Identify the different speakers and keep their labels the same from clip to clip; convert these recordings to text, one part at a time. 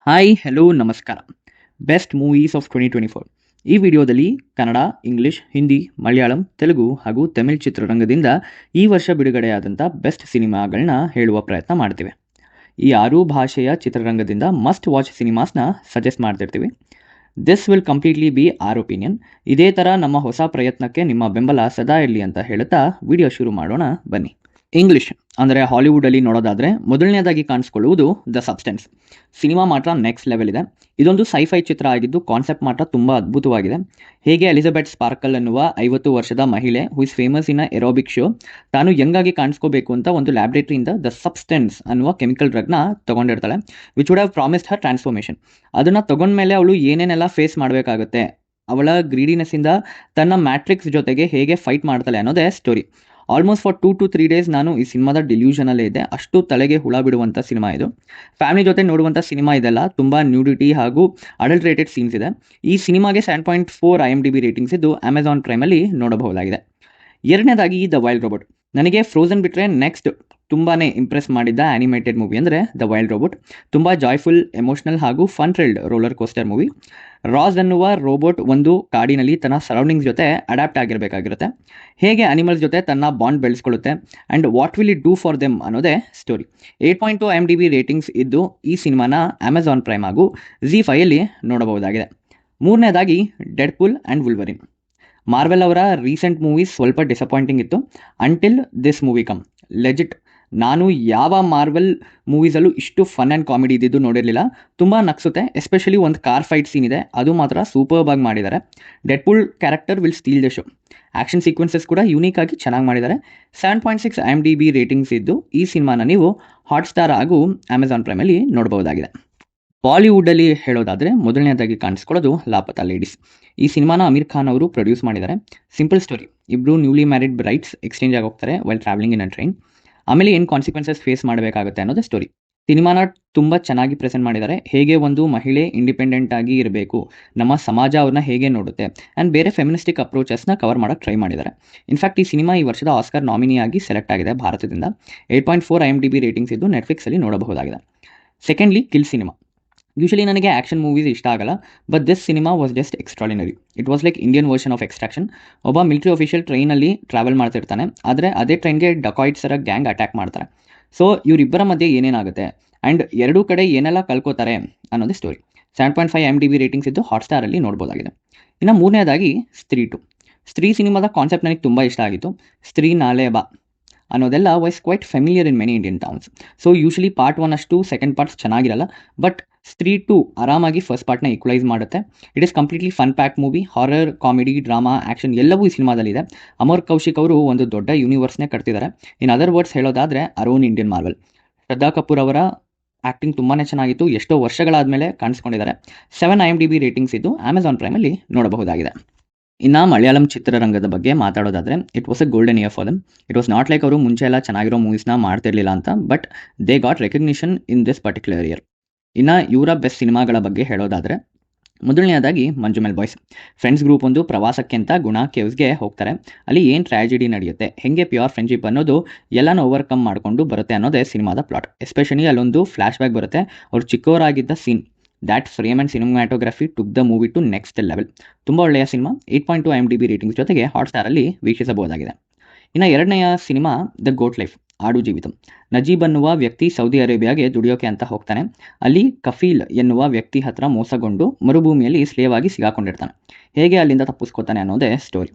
Speaker 1: Hi hello ನಮಸ್ಕಾರ. Best movies of 2024 ಈ ವಿಡಿಯೋದಲ್ಲಿ ಕನ್ನಡ, ಇಂಗ್ಲಿಷ್, ಹಿಂದಿ, ಮಲಯಾಳಂ, ತೆಲುಗು ಹಾಗೂ ತಮಿಳ್ ಚಿತ್ರರಂಗದಿಂದ ಈ ವರ್ಷ ಬಿಡುಗಡೆಯಾದಂಥ ಬೆಸ್ಟ್ ಸಿನಿಮಾಗಳನ್ನ ಹೇಳುವ ಪ್ರಯತ್ನ ಮಾಡ್ತೀವಿ. ಈ 6 ಭಾಷೆಯ ಚಿತ್ರರಂಗದಿಂದ ಮಸ್ಟ್ ವಾಚ್ ಸಿನಿಮಾಸ್ನ ಸಜೆಸ್ಟ್ ಮಾಡ್ತಿರ್ತೀವಿ. This will completely be our opinion. ಇದೇ ಥರ ನಮ್ಮ ಹೊಸ ಪ್ರಯತ್ನಕ್ಕೆ ನಿಮ್ಮ ಬೆಂಬಲ ಸದಾ ಇರಲಿ ಅಂತ ಹೇಳುತ್ತಾ ವಿಡಿಯೋ ಶುರು ಮಾಡೋಣ ಬನ್ನಿ. ಇಂಗ್ಲಿಷ್ ಅಂದರೆ ಹಾಲಿವುಡಲ್ಲಿ ನೋಡೋದಾದರೆ ಮೊದಲನೇದಾಗಿ ಕಾಣಿಸ್ಕೊಳ್ಳುವುದು ದ ಸಬ್ಸ್ಟೆನ್ಸ್. ಸಿನಿಮಾ ಮಾತ್ರ ನೆಕ್ಸ್ಟ್ ಲೆವೆಲ್ ಇದೆ. ಇದೊಂದು ಸೈಫೈ ಚಿತ್ರ ಆಗಿದ್ದು ಕಾನ್ಸೆಪ್ಟ್ ಮಾತ್ರ ತುಂಬ ಅದ್ಭುತವಾಗಿದೆ. ಹೇಗೆ ಎಲಿಜಬೆತ್ ಸ್ಪಾರ್ಕಲ್ ಅನ್ನುವ 50 ವರ್ಷದ ಮಹಿಳೆ who is famous in aerobic show ತಾನು ಯಂಗಾಗಿ ಕಾಣಿಸ್ಕೋಬೇಕು ಅಂತ ಒಂದು ಲ್ಯಾಬ್ರೇಟರಿಯಿಂದ ದ ಸಬ್ಸ್ಟೆನ್ಸ್ ಅನ್ನುವ ಕೆಮಿಕಲ್ ಡ್ರಗ್ನ ತೊಗೊಂಡಿರ್ತಾಳೆ, which would have promised her transformation. ಅದನ್ನು ತೊಗೊಂಡ್ಮೇಲೆ ಅವಳು ಏನೇನೆಲ್ಲ ಫೇಸ್ ಮಾಡಬೇಕಾಗುತ್ತೆ, ಅವಳ ಗ್ರೀಡಿನೆಸ್ಸಿಂದ ತನ್ನ ಮ್ಯಾಟ್ರಿಕ್ಸ್ ಜೊತೆಗೆ ಹೇಗೆ ಫೈಟ್ ಮಾಡ್ತಾಳೆ ಅನ್ನೋದೇ story. Almost for 2 to 3 days ನಾನು ಈ ಸಿನಿಮಾದ ಡಿಲ್ಯೂಷನಲ್ಲೇ ಇದ್ದೆ. ಅಷ್ಟು ತಲೆಗೆ ಹುಳ ಬಿಡುವಂಥ ಸಿನಿಮಾ ಇದು. ಫ್ಯಾಮಿಲಿ ಜೊತೆ ನೋಡುವಂಥ ಸಿನಿಮಾ ಇದೆಲ್ಲ. ತುಂಬ ನ್ಯೂಡಿಟಿ ಹಾಗೂ ಅಡಲ್ಟ್ರೇಟೆಡ್ ಸೀನ್ಸ್ ಇದೆ. ಈ ಸಿನಿಮಾಗೆ 7.4 IMDb ರೇಟಿಂಗ್ಸ್ ಇದ್ದು ಅಮೆಜಾನ್ ಪ್ರೈಮಲ್ಲಿ ನೋಡಬಹುದಾಗಿದೆ. ಎರಡನೇದಾಗಿ ದ ವೈಲ್ಡ್ ರೋಬೋಟ್. ನನಗೆ ಫ್ರೋಝನ್ ಬಿಟ್ಟರೆ ನೆಕ್ಸ್ಟ್ ತುಂಬಾ ಇಂಪ್ರೆಸ್ ಮಾಡಿದ್ದ ಆ್ಯನಿಮೇಟೆಡ್ ಮೂವಿ ಅಂದರೆ ದ ವೈಲ್ಡ್ ರೋಬೋಟ್. ತುಂಬ ಜಾಯ್ಫುಲ್, ಎಮೋಷನಲ್ ಹಾಗೂ fun thrilled roller coaster movie. Roz ಅನ್ನುವ ರೋಬೋಟ್ ಒಂದು ಕಾಡಿನಲ್ಲಿ ತನ್ನ ಸರೌಂಡಿಂಗ್ಸ್ ಜೊತೆ ಅಡ್ಯಾಪ್ಟ್ ಆಗಿರಬೇಕಾಗಿರುತ್ತೆ. ಹೇಗೆ ಅನಿಮಲ್ಸ್ ಜೊತೆ ತನ್ನ ಬಾಂಡ್ ಬೆಳೆಸ್ಕೊಳ್ಳುತ್ತೆ and what will it do for them ಅನ್ನೋದೇ ಸ್ಟೋರಿ. 8.2 IMDb ರೇಟಿಂಗ್ಸ್ ಇದ್ದು ಈ ಸಿನಿಮಾನ ಅಮೆಜಾನ್ ಪ್ರೈಮ್ ಹಾಗೂ ZEE5ಯಲ್ಲಿ ನೋಡಬಹುದಾಗಿದೆ. ಮೂರನೇದಾಗಿ ಡೆಡ್ಪೂಲ್ ಆ್ಯಂಡ್ ವುಲ್ವರಿನ್. ಮಾರ್ವೆಲ್ ಅವರ ರೀಸೆಂಟ್ ಮೂವೀಸ್ ಸ್ವಲ್ಪ ಡಿಸಪಾಯಿಂಟಿಂಗ್ ಇತ್ತು until this movie come. Legit ನಾನು ಯಾವ ಮಾರ್ವೆಲ್ ಮೂವೀಸಲ್ಲೂ ಇಷ್ಟು ಫನ್ ಆ್ಯಂಡ್ ಕಾಮಿಡಿ ಇದ್ದಿದ್ದು ನೋಡಿರಲಿಲ್ಲ. ತುಂಬ ನಗ್ಸುತ್ತೆ. ಎಸ್ಪೆಷಲಿ ಒಂದು ಕಾರ್ ಫೈಟ್ ಸೀನ್ ಇದೆ, ಅದು ಮಾತ್ರ ಸೂಪರ್ಬ್ ಆಗಿ ಮಾಡಿದ್ದಾರೆ. Deadpool character will steal the show. Action sequences ಕೂಡ ಯೂನಿಕ್ ಆಗಿ ಚೆನ್ನಾಗಿ ಮಾಡಿದ್ದಾರೆ. 7.6 IMDb ರೇಟಿಂಗ್ಸ್ ಇದ್ದು ಈ ಸಿನಿಮಾನ ನೀವು ಹಾಟ್ಸ್ಟಾರ್ ಹಾಗೂ ಅಮೆಜಾನ್ ಪ್ರೈಮಲ್ಲಿ ನೋಡಬಹುದಾಗಿದೆ. ಬಾಲಿವುಡಲ್ಲಿ ಹೇಳೋದಾದರೆ ಮೊದಲನೇದಾಗಿ ಕಾಣಿಸ್ಕೊಳ್ಳೋದು ಲಾಪತಾ ಲೇಡೀಸ್. ಈ ಸಿನಿಮಾನ ಅಮೀರ್ ಖಾನ್ ಅವರು ಪ್ರೊಡ್ಯೂಸ್ ಮಾಡಿದ್ದಾರೆ. Simple story. ಇಬ್ಬರು ನ್ಯೂಲಿ ಮ್ಯಾರಿಡ್ ಬ್ರೈಡ್ಸ್ ಎಕ್ಸ್ಚೇಂಜ್ ಆಗಿ ಹೋಗ್ತಾರೆ while travelling in a train. ಆಮೇಲೆ ಏನು ಕಾನ್ಸಿಕ್ವೆನ್ಸಸ್ ಫೇಸ್ ಮಾಡಬೇಕಾಗುತ್ತೆ ಅನ್ನೋದೇ ಸ್ಟೋರಿ. ಸಿನಿಮಾನ ತುಂಬ ಚೆನ್ನಾಗಿ ಪ್ರೆಸೆಂಟ್ ಮಾಡಿದ್ದಾರೆ. ಹೇಗೆ ಒಂದು ಮಹಿಳೆ ಇಂಡಿಪೆಂಡೆಂಟ್ ಆಗಿ ಇರಬೇಕು, ನಮ್ಮ ಸಮಾಜ ಅವ್ರನ್ನ ಹೇಗೆ ನೋಡುತ್ತೆ ಆ್ಯಂಡ್ ಬೇರೆ ಫೆಮಿನಿಸ್ಟಿಕ್ ಅಪ್ರೋಚಸ್ನ ಕವರ್ ಮಾಡೋಕ್ಕೆ ಟ್ರೈ ಮಾಡಿದ್ದಾರೆ. ಇನ್ಫ್ಯಾಕ್ಟ್ ಈ ಸಿನಿಮಾ ಈ ವರ್ಷದ ಆಸ್ಕರ್ ನಾಮಿನಿಯಾಗಿ ಸೆಲೆಕ್ಟ್ ಆಗಿದೆ ಭಾರತದಿಂದ. 8.4 IMDb ರೇಟಿಂಗ್ಸ್ ಇದ್ದು ನೆಟ್ಫ್ಲಿಕ್ಸಲ್ಲಿ ನೋಡಬಹುದಾಗಿದೆ. Secondly kill cinema. ಯೂಶಲಿ ನನಗೆ ಆ್ಯಕ್ಷನ್ ಮೂವೀಸ್ ಇಷ್ಟ ಆಗಲ್ಲ, but this cinema was just extraordinary. It was like Indian version of extraction. ಒಬ್ಬ ಮಿಲಿಟರಿ ಆಫೀಷಿಯಲ್ ಟ್ರೈನಲ್ಲಿ ಟ್ರಾವೆಲ್ ಮಾಡ್ತಿರ್ತಾನೆ, ಆದರೆ ಅದೇ ಟ್ರೈನ್ಗೆ ಡಕಾಯ್ಟ್ಸರ ಗ್ಯಾಂಗ್ ಅಟ್ಯಾಕ್ ಮಾಡ್ತಾರೆ. ಸೊ ಇವರಿಬ್ಬರ ಮಧ್ಯೆ ಏನೇನಾಗುತ್ತೆ ಆ್ಯಂಡ್ ಎರಡೂ ಕಡೆ ಏನೆಲ್ಲ ಕಲ್ಕೋತಾರೆ ಅನ್ನೋದೇ ಸ್ಟೋರಿ. 7.5 IMDb ರೇಟಿಂಗ್ಸ್ ಇದ್ದು ಹಾಟ್ಸ್ಟಾರಲ್ಲಿ ನೋಡ್ಬೋದಾಗಿದೆ. ಇನ್ನು ಮೂರನೇದಾಗಿ ಸ್ತ್ರೀ 2. ಸ್ತ್ರೀ ಸಿನಿಮಾದ ಕಾನ್ಸೆಪ್ಟ್ ನನಗೆ ತುಂಬ ಇಷ್ಟ ಆಗಿತ್ತು. ಸ್ತ್ರೀ ನಾಳೆ ಬಾ ಅನ್ನೋದೆಲ್ಲ was quite familiar in many Indian towns. So usually part 1 ಅಷ್ಟು ಸೆಕೆಂಡ್ ಪಾರ್ಟ್ಸ್ ಚೆನ್ನಾಗಿರಲ್ಲ, ಬಟ್ ಸ್ತ್ರೀ 2 ಆರಾಮಾಗಿ ಫಸ್ಟ್ ಪಾರ್ಟ್ನ ಈಕ್ವಲೈಸ್ ಮಾಡುತ್ತೆ. It is completely fun pack movie. Horror, comedy, drama, action ಎಲ್ಲವೂ ಈ ಸಿನಿಮಾದಲ್ಲಿದೆ. ಅಮರ್ ಕೌಶಿಕ್ ಅವರು ಒಂದು ದೊಡ್ಡ ಯೂನಿವರ್ಸ್ನೇ ಕಟ್ತಿದ್ದಾರೆ. ಇನ್ ಅದರ್ ವರ್ಡ್ಸ್ ಹೇಳೋದಾದರೆ our own Indian Marvel. Shraddha Kapoor ಅವರ ಆ್ಯಕ್ಟಿಂಗ್ ತುಂಬಾ ಚೆನ್ನಾಗಿತ್ತು. ಎಷ್ಟೋ ವರ್ಷಗಳಾದಮೇಲೆ ಕಾಣಿಸ್ಕೊಂಡಿದ್ದಾರೆ. 7 IMDb ರೇಟಿಂಗ್ಸ್ ಇದ್ದು ಅಮೆಜಾನ್ ಪ್ರೈಮಲ್ಲಿ ನೋಡಬಹುದಾಗಿದೆ. ಇನ್ನು ಮಲಯಾಳಂ ಚಿತ್ರರಂಗದ ಬಗ್ಗೆ ಮಾತಾಡೋದಾದರೆ it was a golden year for them. It was not like ಅವರು ಮುಂಚೆ ಎಲ್ಲ ಚೆನ್ನಾಗಿರೋ ಮೂವೀಸ್ನ ಮಾಡ್ತಿರ್ಲಿಲ್ಲ ಅಂತ, but they got recognition in this particular year. ಇನ್ನು ಇವರ ಬೆಸ್ಟ್ ಸಿನಿಮಾಗಳ ಬಗ್ಗೆ ಹೇಳೋದಾದರೆ ಮೊದಲನೇದಾಗಿ ಮಂಜುಮೆಲ್ ಬಾಯ್ಸ್. ಫ್ರೆಂಡ್ಸ್ ಗ್ರೂಪ್ ಒಂದು ಪ್ರವಾಸಕ್ಕೆ ಅಂತ ಗುಣ ಕೇವ್ಸ್ಗೆ ಹೋಗ್ತಾರೆ. ಅಲ್ಲಿ ಏನು ಟ್ರ್ಯಾಜಿಡಿ ನಡೆಯುತ್ತೆ, ಹೇಗೆ ಪ್ಯೂರ್ ಫ್ರೆಂಡ್ಶಿಪ್ ಅನ್ನೋದು ಎಲ್ಲನೂ ಓವರ್ಕಮ್ ಮಾಡಿಕೊಂಡು ಬರುತ್ತೆ ಅನ್ನೋದೇ ಸಿನಿಮಾದ ಪ್ಲಾಟ್. ಎಸ್ಪೆಷಲಿ ಅಲ್ಲೊಂದು ಫ್ಲ್ಯಾಶ್ ಬ್ಯಾಕ್ ಬರುತ್ತೆ, ಅವ್ರು ಚಿಕ್ಕವರಾಗಿದ್ದ scene. That frame and cinematography took the movie to next level. ತುಂಬ ಒಳ್ಳೆಯ ಸಿನಿಮಾ. 8.2 IMDb ರೇಟಿಂಗ್ಸ್ ಜೊತೆಗೆ ಹಾಟ್ಸ್ಟಾರಲ್ಲಿ ವೀಕ್ಷಿಸಬಹುದಾಗಿದೆ. ಇನ್ನು ಎರಡನೆಯ ಸಿನಿಮಾ ದ ಗೋಟ್ ಲೈಫ್, ಆಡು ಜೀವಿತಂ. ನಜೀಬ್ ಅನ್ನುವ ವ್ಯಕ್ತಿ ಸೌದಿ ಅರೇಬಿಯಾಗೆ ದುಡಿಯೋಕೆ ಅಂತ ಹೋಗ್ತಾನೆ. ಅಲ್ಲಿ ಕಫೀಲ್ ಎನ್ನುವ ವ್ಯಕ್ತಿ ಹತ್ರ ಮೋಸಗೊಂಡು ಮರುಭೂಮಿಯಲ್ಲಿ ಸ್ಲೇವ್ ಆಗಿ ಸಿಗಾಕೊಂಡಿರ್ತಾನೆ. ಹೇಗೆ ಅಲ್ಲಿಂದ ತಪ್ಪಿಸ್ಕೋತಾನೆ ಅನ್ನೋದೇ ಸ್ಟೋರಿ.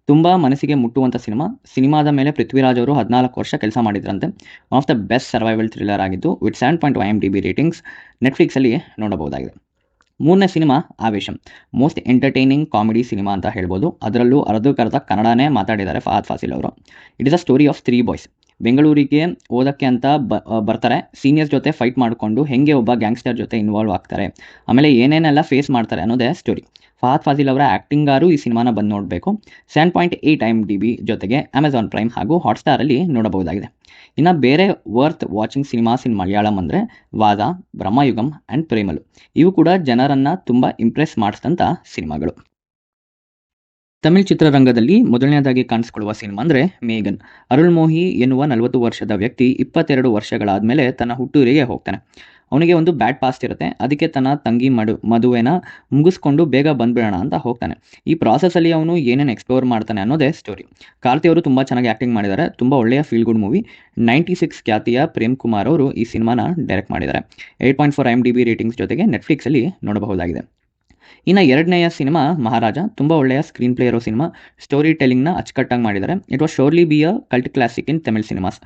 Speaker 1: ತುಂಬ ಮನಸ್ಸಿಗೆ ಮುಟ್ಟುವಂಥ ಸಿನಿಮಾ. ಸಿನಿಮಾದ ಮೇಲೆ ಪೃಥ್ವಿರಾಜ್ ಅವರು 14 ವರ್ಷ ಕೆಲಸ ಮಾಡಿದ್ರಂತೆ. One of the best survival thriller ಆಗಿದ್ದು ವಿತ್ 7.2 IMDb ರೇಟಿಂಗ್ಸ್ ನೆಟ್ಫ್ಲಿಕ್ಸಲ್ಲಿ ನೋಡಬಹುದಾಗಿದೆ. ಮೂರನೇ cinema Aavesham. Most entertaining comedy cinema ಅಂತ ಹೇಳ್ಬೋದು. ಅದರಲ್ಲೂ ಅರ್ಧಕ್ಕರ್ಧ ಕನ್ನಡನೇ ಮಾತಾಡಿದ್ದಾರೆ ಫಹದ್ ಫಾಸಿಲ್ ಅವರು. It is a story of 3 boys. ಬೆಂಗಳೂರಿಗೆ ಓದೋಕ್ಕೆ ಅಂತ ಬರ್ತಾರೆ. ಸೀನಿಯರ್ಸ್ ಜೊತೆ ಫೈಟ್ ಮಾಡಿಕೊಂಡು ಹೇಗೆ ಒಬ್ಬ ಗ್ಯಾಂಗ್ಸ್ಟರ್ ಜೊತೆ ಇನ್ವಾಲ್ವ್ ಆಗ್ತಾರೆ, ಆಮೇಲೆ ಏನೇನೆಲ್ಲ ಫೇಸ್ ಮಾಡ್ತಾರೆ ಅನ್ನೋದೇ ಸ್ಟೋರಿ. ಫಹದ್ ಫಾಸಿಲ್ ಅವರ ಆ್ಯಕ್ಟಿಂಗಾರು ಈ ಸಿನಿಮಾನ ಬಂದು ನೋಡಬೇಕು. 7.8 IMDb ಜೊತೆಗೆ ಅಮೆಜಾನ್ ಪ್ರೈಮ್ ಹಾಗೂ ಹಾಟ್ಸ್ಟಾರಲ್ಲಿ ನೋಡಬಹುದಾಗಿದೆ. ಇನ್ನು ಬೇರೆ ವರ್ತ್ ವಾಚಿಂಗ್ ಸಿನಿಮಾಸ್ ಇನ್ ಮಲಯಾಳಂ ಅಂದರೆ ವಾದ, ಬ್ರಹ್ಮಯುಗಂ ಆ್ಯಂಡ್ ಪ್ರೇಮಲು. ಇವು ಕೂಡ ಜನರನ್ನು ತುಂಬ ಇಂಪ್ರೆಸ್ ಮಾಡಿಸಿದಂಥ ಸಿನಿಮಾಗಳು. ತಮಿಳ್ ಚಿತ್ರರಂಗದಲ್ಲಿ ಮೊದಲನೇದಾಗಿ ಕಾಣಿಸ್ಕೊಳ್ಳುವ ಸಿನಿಮಾ ಅಂದರೆ ಮೇಗನ್. ಅರುಳ್ ಮೋಹಿ ಎನ್ನುವ 40 ವರ್ಷದ ವ್ಯಕ್ತಿ 22 ವರ್ಷಗಳಾದಮೇಲೆ ತನ್ನ ಹುಟ್ಟೂರಿಗೆ ಹೋಗ್ತಾನೆ. ಅವನಿಗೆ ಒಂದು ಬ್ಯಾಡ್ ಪಾಸ್ಟ್ ಇರುತ್ತೆ. ಅದಕ್ಕೆ ತನ್ನ ತಂಗಿ ಮದುವೆನ ಮುಗಿಸ್ಕೊಂಡು ಬೇಗ ಬಂದ್ಬಿಡೋಣ ಅಂತ ಹೋಗ್ತಾನೆ. ಈ ಪ್ರಾಸೆಸ್ಸಲ್ಲಿ ಅವನು ಏನೇನು ಎಕ್ಸ್ಪ್ಲೋರ್ ಮಾಡ್ತಾನೆ ಅನ್ನೋದೇ ಸ್ಟೋರಿ. ಕಾರ್ತಿ ಅವರು ತುಂಬ ಚೆನ್ನಾಗಿ ಆ್ಯಕ್ಟಿಂಗ್ ಮಾಡಿದ್ದಾರೆ. ತುಂಬ ಒಳ್ಳೆಯ ಫೀಲ್ ಗುಡ್ ಮೂವಿ. 96 ಖ್ಯಾತಿಯ ಪ್ರೇಮ್ ಕುಮಾರ್ ಅವರು ಈ ಸಿನಿಮಾನ ಡೈರೆಕ್ಟ್ ಮಾಡಿದ್ದಾರೆ. 8.4 IMDb ರೇಟಿಂಗ್ಸ್ ಜೊತೆಗೆ ನೆಟ್ಫ್ಲಿಕ್ಸಲ್ಲಿ ನೋಡಬಹುದಾಗಿದೆ. ಇನ್ನು ಎರಡನೆಯ ಸಿನಿಮಾ ಮಹಾರಾಜ. ತುಂಬ ಒಳ್ಳೆಯ ಸ್ಕ್ರೀನ್ ಪ್ಲೇ ಇರೋ ಸಿನಿಮಾ. ಸ್ಟೋರಿ ಟೆಲ್ಲಿಂಗ್ನ ಅಚ್ಚುಕಟ್ಟಾಗಿ ಮಾಡಿದ್ದಾರೆ. It was shortly be a cult classic in Tamil cinemas.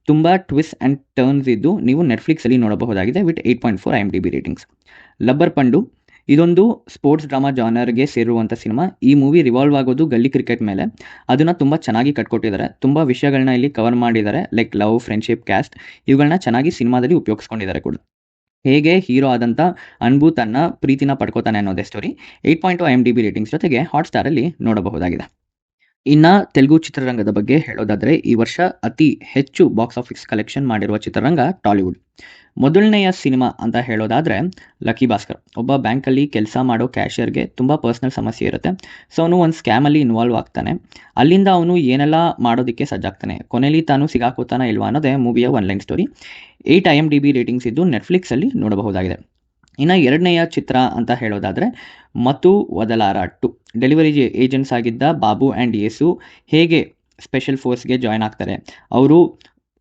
Speaker 1: ತುಂಬ ಟ್ವಿಸ್ಟ್ ಆ್ಯಂಡ್ ಟರ್ನ್ಸ್ ಇದ್ದು ನೀವು ನೆಟ್ಫ್ಲಿಕ್ಸಲ್ಲಿ ನೋಡಬಹುದಾಗಿದೆ with 8.4 IMDb ratings. Rubber Pandu ಇದೊಂದು ಸ್ಪೋರ್ಟ್ಸ್ ಡ್ರಾಮಾ ಜಾನರ್ಗೆ ಸೇರುವಂಥ ಸಿನಿಮಾ. ಈ ಮೂವಿ ರಿವಾಲ್ವ್ ಆಗೋದು ಗಲ್ಲಿ ಕ್ರಿಕೆಟ್ ಮೇಲೆ. ಅದನ್ನು ತುಂಬ ಚೆನ್ನಾಗಿ ಕಟ್ಕೊಟ್ಟಿದ್ದಾರೆ. ತುಂಬ ವಿಷಯಗಳನ್ನ ಇಲ್ಲಿ ಕವರ್ ಮಾಡಿದ್ದಾರೆ. ಲೈಕ್ ಲವ್, ಫ್ರೆಂಡ್ಶಿಪ್, ಕ್ಯಾಸ್ಟ್ ಇವುಗಳನ್ನ ಚೆನ್ನಾಗಿ ಸಿನಿಮಾದಲ್ಲಿ ಉಪಯೋಗಿಸ್ಕೊಂಡಿದ್ದಾರೆ ಕೂಡ. ಹೇಗೆ ಹೀರೋ ಆದಂಥ ಅನ್ಬು ತನ್ನ ಪ್ರೀತಿನ ಪಡ್ಕೋತಾನೆ ಅನ್ನೋದೇ ಸ್ಟೋರಿ. 8.2 IMDb ರೇಟಿಂಗ್ಸ್ ಜೊತೆಗೆ ಹಾಟ್ಸ್ಟಾರಲ್ಲಿ ನೋಡಬಹುದಾಗಿದೆ. ಇನ್ನು ತೆಲುಗು ಚಿತ್ರರಂಗದ ಬಗ್ಗೆ ಹೇಳೋದಾದರೆ ಈ ವರ್ಷ ಅತಿ ಹೆಚ್ಚು ಬಾಕ್ಸ್ ಆಫೀಸ್ ಕಲೆಕ್ಷನ್ ಮಾಡಿರುವ ಚಿತ್ರರಂಗ ಟಾಲಿವುಡ್. ಮೊದಲನೆಯ ಸಿನಿಮಾ ಅಂತ ಹೇಳೋದಾದರೆ ಲಕ್ಕಿ ಭಾಸ್ಕರ್. ಒಬ್ಬ ಬ್ಯಾಂಕಲ್ಲಿ ಕೆಲಸ ಮಾಡೋ ಕ್ಯಾಶಿಯರ್ಗೆ ತುಂಬ ಪರ್ಸ್ನಲ್ ಸಮಸ್ಯೆ ಇರುತ್ತೆ. ಸೊ ಅವನು ಒಂದು ಸ್ಕ್ಯಾಮಲ್ಲಿ ಇನ್ವಾಲ್ವ್ ಆಗ್ತಾನೆ. ಅಲ್ಲಿಂದ ಅವನು ಏನೆಲ್ಲ ಮಾಡೋದಕ್ಕೆ ಸಜ್ಜಾಗ್ತಾನೆ, ಕೊನೆಯಲ್ಲಿ ತಾನು ಸಿಗಾಕೋತಾನ ಇಲ್ವಾ ಅನ್ನೋದೇ ಮೂವಿಯ ಒನ್ಲೈನ್ ಸ್ಟೋರಿ. 8 IMDb ರೇಟಿಂಗ್ಸ್ ಇದ್ದು ನೆಟ್ಫ್ಲಿಕ್ಸಲ್ಲಿ ನೋಡಬಹುದಾಗಿದೆ. ಇನ್ನು ಎರಡನೆಯ ಚಿತ್ರ ಅಂತ ಹೇಳೋದಾದರೆ ಮತ್ತು ವದಲಾರ 2. ಡೆಲಿವರಿ ಏಜೆಂಟ್ಸ್ ಆಗಿದ್ದ ಬಾಬು ಆ್ಯಂಡ್ ಯೇಸು ಹೇಗೆ ಸ್ಪೆಷಲ್ ಫೋರ್ಸ್ಗೆ ಜಾಯ್ನ್ ಆಗ್ತಾರೆ, ಅವರು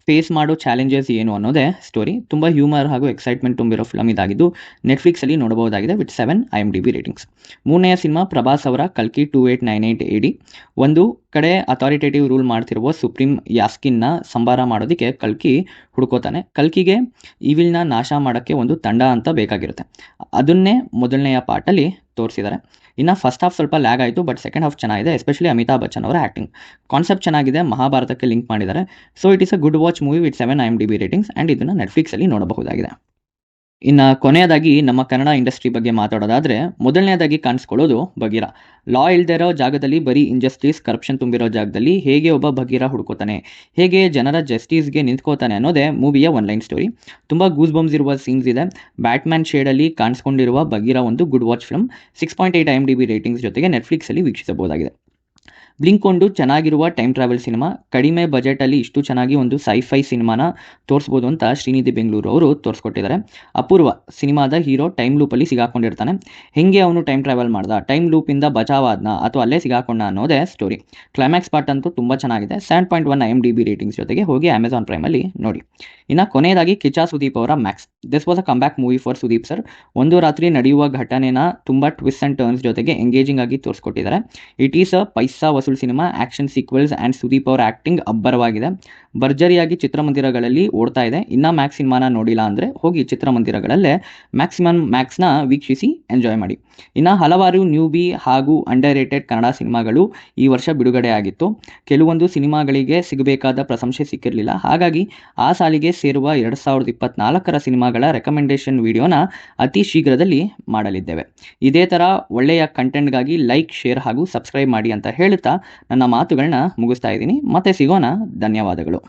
Speaker 1: ಫೇಸ್ ಮಾಡೋ ಚಾಲೆಂಜಸ್ ಏನು ಅನ್ನೋದೇ ಸ್ಟೋರಿ. ತುಂಬ ಹ್ಯೂಮರ್ ಹಾಗೂ ಎಕ್ಸೈಟ್ಮೆಂಟ್ ತುಂಬಿರೋ ಫಿಲಮ್ ಇದಾಗಿದ್ದು ನೆಟ್ಫ್ಲಿಕ್ಸಲ್ಲಿ ನೋಡಬಹುದಾಗಿದೆ ವಿತ್ 7 IMDb ರೇಟಿಂಗ್ಸ್. ಮೂರನೆಯ ಸಿನಿಮಾ ಪ್ರಭಾಸ್ ಅವರ ಕಲ್ಕಿ 2898 AD. ಒಂದು ಕಡೆ ಅಥಾರಿಟೇಟಿವ್ ರೂಲ್ ಮಾಡ್ತಿರುವ ಸುಪ್ರೀಂ ಯಾಸ್ಕಿನ್ನ ಸಂಬಾರ ಮಾಡೋದಕ್ಕೆ ಕಲ್ಕಿ ಹುಡ್ಕೋತಾನೆ. ಕಲ್ಕಿಗೆ ಈವಿಲ್ನ ನಾಶ ಮಾಡೋಕ್ಕೆ ಒಂದು ತಂಡ ಅಂತ ಬೇಕಾಗಿರುತ್ತೆ. ಅದನ್ನೇ ಮೊದಲನೆಯ ಪಾರ್ಟಲ್ಲಿ ತೋರಿಸಿದ್ದಾರೆ. ಇನ್ನು ಫಸ್ಟ್ ಹಾಫ್ ಸ್ವಲ್ಪ ಲ್ಯಾಗ್ ಆಯಿತು, ಬಟ್ ಸೆಕೆಂಡ್ ಹಾಫ್ ಚೆನ್ನಾಗಿದೆ. ಎಸ್ಪೆಷಲಿ ಅಮಿತಾಬ್ ಬಚ್ಚನ್ ಅವರ ಆ್ಯಕ್ಟಿಂಗ್. ಕಾನ್ಸೆಪ್ಟ್ ಚೆನ್ನಾಗಿದೆ, ಮಹಾಭಾರತಕ್ಕೆ ಲಿಂಕ್ ಮಾಡಿದ್ದಾರೆ. So it is a good watch movie with 7 IMDb ratings and ಇದನ್ನು ನೆಟ್ಫ್ಲಿಕ್ಸಲ್ಲಿ ನೋಡಬಹುದಾಗಿದೆ. ಇನ್ನು ಕೊನೆಯದಾಗಿ ನಮ್ಮ ಕನ್ನಡ ಇಂಡಸ್ಟ್ರಿ ಬಗ್ಗೆ ಮಾತಾಡೋದಾದರೆ ಮೊದಲನೇದಾಗಿ ಕಾಣಿಸ್ಕೊಳ್ಳೋದು ಬಗೀರ. ಲಾ ಇಲ್ಲದೆ ಇರೋ ಜಾಗದಲ್ಲಿ ಬರೀ ಇಂಜಸ್ಟಿಸ್, ಕರಪ್ಷನ್ ತುಂಬಿರೋ ಜಾಗದಲ್ಲಿ ಹೇಗೆ ಒಬ್ಬ ಬಗೀರ ಹುಡ್ಕೋತಾನೆ, ಹೇಗೆ ಜನರ ಜಸ್ಟಿಸ್ಗೆ ನಿಂತ್ಕೋತಾನೆ ಅನ್ನೋದೇ ಮೂವಿಯ ಒನ್ಲೈನ್ ಸ್ಟೋರಿ. ತುಂಬ ಗೂಸ್ ಬಂಬ್ಸ್ ಇರುವ ಸೀನ್ಸ್ ಇದೆ. ಬ್ಯಾಟ್ಮ್ಯಾನ್ ಶೇಡಲ್ಲಿ ಕಾಣಿಸ್ಕೊಂಡಿರುವ ಬಗೀರ ಒಂದು good watch film. 6.8 IMDb ratings ಜೊತೆಗೆ ನೆಟ್ಫ್ಲಿಕ್ಸಲ್ಲಿ ವೀಕ್ಷಿಸಬಹುದಾಗಿದೆ. ಬ್ಲಿಂಕ್ ಒಂದು ಚೆನ್ನಾಗಿರುವ ಟೈಮ್ ಟ್ರಾವೆಲ್ ಸಿನಿಮಾ. ಕಡಿಮೆ ಬಜೆಟಲ್ಲಿ ಇಷ್ಟು ಚೆನ್ನಾಗಿ ಒಂದು ಸೈಫೈ ಸಿನಿಮಾನ ತೋರಿಸ್ಬೋದು ಅಂತ ಶ್ರೀನಿಧಿ ಬೆಂಗಳೂರು ಅವರು ತೋರಿಸ್ಕೊಟ್ಟಿದ್ದಾರೆ. ಅಪೂರ್ವ ಸಿನಿಮಾದ ಹೀರೋ ಟೈಮ್ ಲೂಪಲ್ಲಿ ಸಿಗಾಕೊಂಡಿರ್ತಾನೆ. ಹೆಂಗೆ ಅವನು ಟೈಮ್ ಟ್ರಾವೆಲ್ ಮಾಡ್ದ, ಟೈಮ್ ಲೂಪಿಂದ ಬಚಾವಾದ್ನ ಅಥವಾ ಅಲ್ಲೇ ಸಿಗಾಕೊಂಡ ಅನ್ನೋದೇ ಸ್ಟೋರಿ. ಕ್ಲೈಮ್ಯಾಕ್ಸ್ ಪಾರ್ಟ್ ಅಂತೂ ತುಂಬ ಚೆನ್ನಾಗಿದೆ. 7.1 IMDb ರೇಟಿಂಗ್ಸ್ ಜೊತೆಗೆ ಹೋಗಿ ಅಮೆಜಾನ್ ಪ್ರೈಮಲ್ಲಿ ನೋಡಿ. ಇನ್ನು ಕೊನೆಯದಾಗಿ ಕಿಚ್ಚ ಸುದೀಪ್ ಅವರ Max. This was a comeback movie for Sudeep sir. ಒಂದು ರಾತ್ರಿ ನಡೆಯುವ ಘಟನೆನ ತುಂಬ ಟ್ವಿಸ್ಟ್ ಆ್ಯಂಡ್ ಟರ್ನ್ಸ್ ಜೊತೆಗೆ ಎಂಗೇಜಿಂಗ್ ಆಗಿ ತೋರಿಸ್ಕೊಟ್ಟಿದ್ದಾರೆ. It is a paisa vasool cinema. Action sequels and Sudeep ಅವರ ಆ್ಯಕ್ಟಿಂಗ್ ಅಬ್ಬರವಾಗಿದೆ. ಭರ್ಜರಿಯಾಗಿ ಚಿತ್ರಮಂದಿರಗಳಲ್ಲಿ ಓಡ್ತಾ ಇದೆ. ಇನ್ನು ಮ್ಯಾಕ್ಸ್ ಸಿನಿಮಾನ ನೋಡಿಲ್ಲ ಅಂದರೆ ಹೋಗಿ ಚಿತ್ರಮಂದಿರಗಳಲ್ಲೇ ಮ್ಯಾಕ್ಸ್ನ ವೀಕ್ಷಿಸಿ ಎಂಜಾಯ್ ಮಾಡಿ. ಇನ್ನು ಹಲವಾರು ನ್ಯೂಬಿ ಹಾಗೂ ಅಂಡರ್ ರೇಟೆಡ್ ಕನ್ನಡ ಸಿನಿಮಾಗಳು ಈ ವರ್ಷ ಬಿಡುಗಡೆ ಆಗಿತ್ತು. ಕೆಲವೊಂದು ಸಿನಿಮಾಗಳಿಗೆ ಸಿಗಬೇಕಾದ ಪ್ರಶಂಸೆ ಸಿಕ್ಕಿರಲಿಲ್ಲ. ಹಾಗಾಗಿ ಆ ಸಾಲಿಗೆ ಸೇರುವ 2024ರ ಸಿನಿಮಾಗಳ ರೆಕಮೆಂಡೇಶನ್ ವಿಡಿಯೋನ ಅತಿ ಶೀಘ್ರದಲ್ಲಿ ಮಾಡಲಿದ್ದೇವೆ. ಇದೇ ಥರ ಒಳ್ಳೆಯ ಕಂಟೆಂಟ್ಗಾಗಿ ಲೈಕ್, ಶೇರ್ ಹಾಗೂ ಸಬ್ಸ್ಕ್ರೈಬ್ ಮಾಡಿ ಅಂತ ಹೇಳುತ್ತಾ ನನ್ನ ಮಾತುಗಳನ್ನ ಮುಗಿಸ್ತಾ ಇದ್ದೀನಿ. ಮತ್ತೆ ಸಿಗೋಣ. ಧನ್ಯವಾದಗಳು.